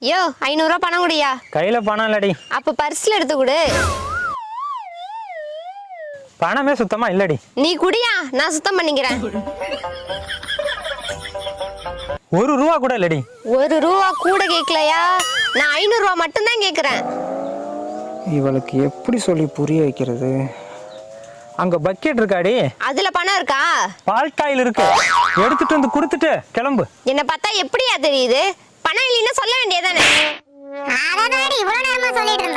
யோ 500 ரூபா பணம் குடியா. கையில பணம் இல்லடி. அப்ப பர்ஸ்ல எடுத்து கொடு. பணமே சுத்தமா இல்லடி. நீ குடியா, நான் சுத்தம் பண்ணிக்கிறேன். 1 ரூபா கூட இல்லடி. 1 ரூபா கூட கேட்கலையா? நான் 500 ரூபா மட்டும் தான் கேட்கறேன். இவளுக்கு எப்படி சொல்லி புரிய வைக்கிறது? அங்க பக்கெட் இருக்காடி. அதுல பணம் இருக்கா? பால் காயில் இருக்கு. எடுத்துட்டு வந்து கொடுத்துட்டு கிளம்பு. என்ன பார்த்தா எப்படியா தெரியுது? பணம் இல்லைன்னா சொல்ல வேண்டியதானே. அதான் இவ்வளவு நேரமா சொல்லிட்டு இருந்தா.